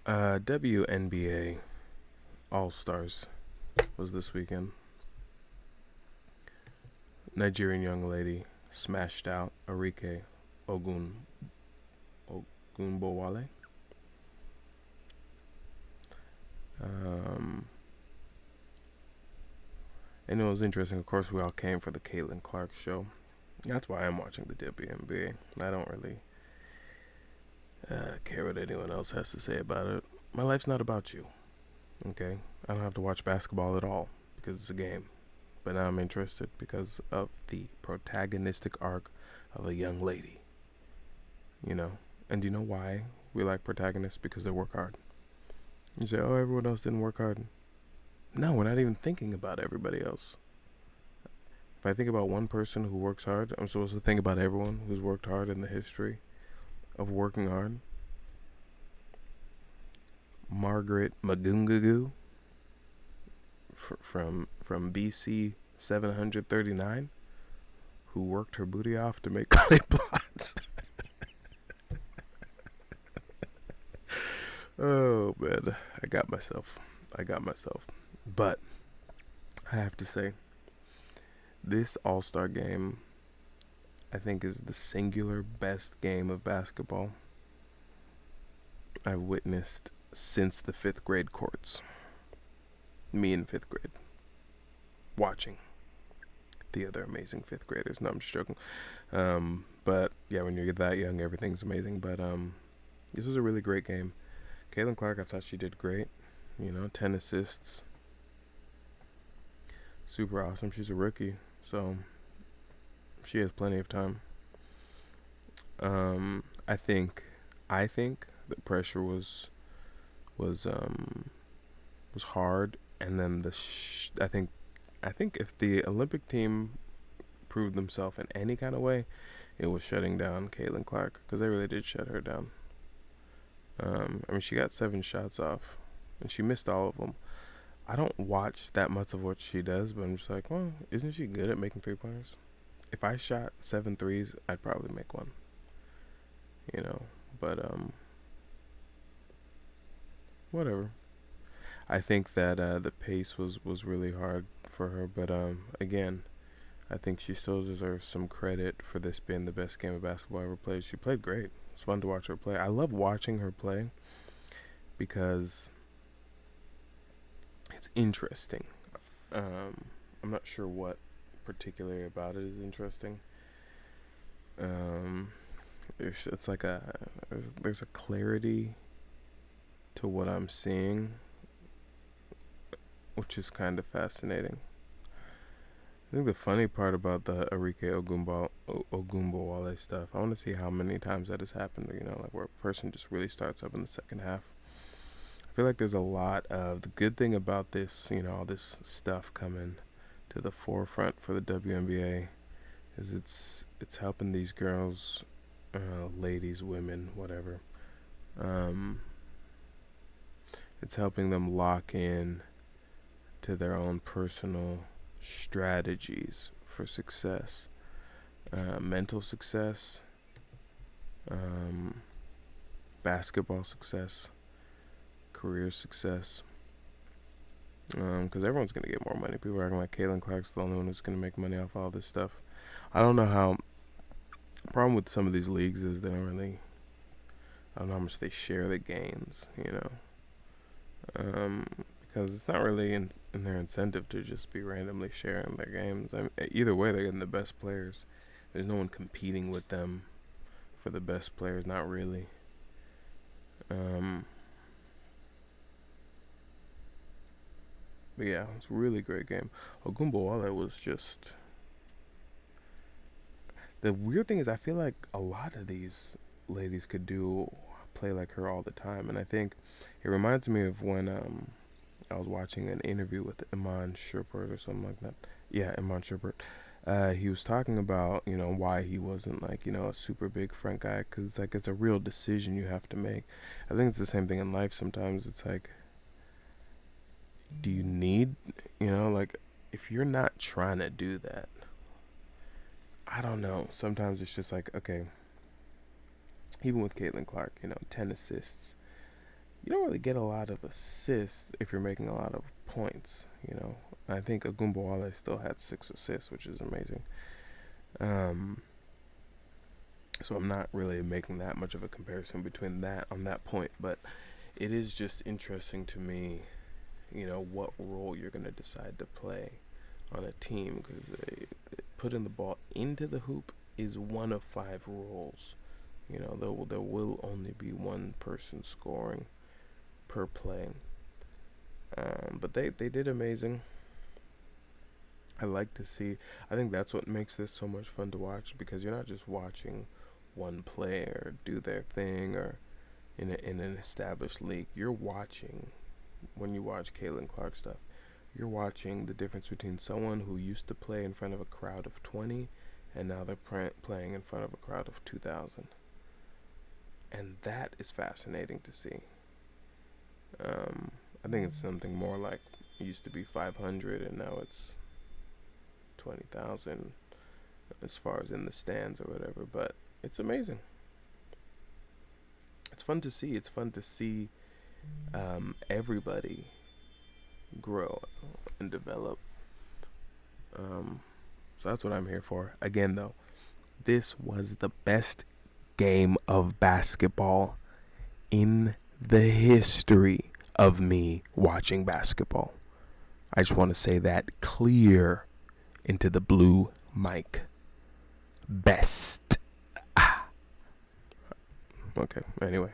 WNBA All-Stars was this weekend. Nigerian young lady smashed out Arike Ogunbowale. And it was interesting. Of course, we all came for the Caitlin Clark show. That's why I'm watching the WNBA. I don't really care what anyone else has to say about it. My life's not about you. Okay? I don't have to watch basketball at all because it's a game. But now I'm interested because of the protagonistic arc of a young lady. You know? And do you know why we like protagonists? Because they work hard. You say, oh, everyone else didn't work hard. No, we're not even thinking about everybody else. If I think about one person who works hard, I'm supposed to think about everyone who's worked hard in the history of working hard. Margaret Magungagu from BC 739, who worked her booty off to make clay plots. Oh man, I got myself. But I have to say, this All-Star game, I think, is the singular best game of basketball I've witnessed since the 5th grade courts. Me in 5th grade, watching the other amazing 5th graders. No, I'm just joking. But yeah, when you're that young, everything's amazing. But this was a really great game. Caitlin Clark, I thought she did great. 10 assists. Super awesome. She's a rookie, so she has plenty of time. I think the pressure was hard, and then I think if the Olympic team proved themselves in any kind of way, it was shutting down Caitlin Clark, because they really did shut her down. She got 7 shots off, and she missed all of them. I don't watch that much of what she does, but I'm just like, well, isn't she good at making 3-pointers? If I shot 7 threes, I'd probably make one. But whatever. I think that the pace was really hard for her, but again, I think she still deserves some credit for this being the best game of basketball I ever played. She played great. It's fun to watch her play. I love watching her play because it's interesting. I'm not sure what particularly about it is interesting. It's like there's a clarity to what I'm seeing, which is kind of fascinating. I think the funny part about the Arike Ogunbowale stuff, I want to see how many times that has happened, like where a person just really starts up in the second half. I feel like there's a lot of, the good thing about this, all this stuff coming to the forefront for the WNBA is it's helping these girls, ladies, women, whatever. It's helping them lock in to their own personal strategies for success, mental success, basketball success, career success. Because everyone's going to get more money. People are acting like Caitlin Clark's the only one who's going to make money off all this stuff. I don't know how. The problem with some of these leagues is I don't know how much they share the gains, because it's not really in their incentive to just be randomly sharing their games. Either way, they're getting the best players. There's no one competing with them for the best players, not really. But yeah, it's a really great game. Ogunbowale was just... The weird thing is, I feel like a lot of these ladies could play like her all the time, and I think it reminds me of when I was watching an interview with Iman Shumpert or something like that. Yeah, Iman Shumpert. He was talking about, why he wasn't like, a super big front guy, because it's a real decision you have to make. I think it's the same thing in life sometimes. It's like, do you need, if you're not trying to do that, I don't know. Sometimes it's just like, okay, even with Caitlin Clark, 10 assists. you don't really get a lot of assists if you're making a lot of points. I think Ogunbowale still had 6 assists, which is amazing. So I'm not really making that much of a comparison between that on that point, but it is just interesting to me, what role you're going to decide to play on a team, because putting the ball into the hoop is one of 5 roles. There will only be one person scoring per play. But they did amazing. I like to see. I think that's what makes this so much fun to watch, because you're not just watching one player do their thing or in an established league. You're watching, when you watch Caitlin Clark stuff, you're watching the difference between someone who used to play in front of a crowd of 20 and now they're playing in front of a crowd of 2,000. And that is fascinating to see. I think it's something more like it used to be 500 and now it's 20,000 as far as in the stands or whatever. But it's amazing. It's fun to see. It's fun to see everybody grow and develop. So that's what I'm here for. Again, though, this was the best game of basketball in the history of me watching basketball. I just want to say that clear into the blue mic. Best. Okay, anyway.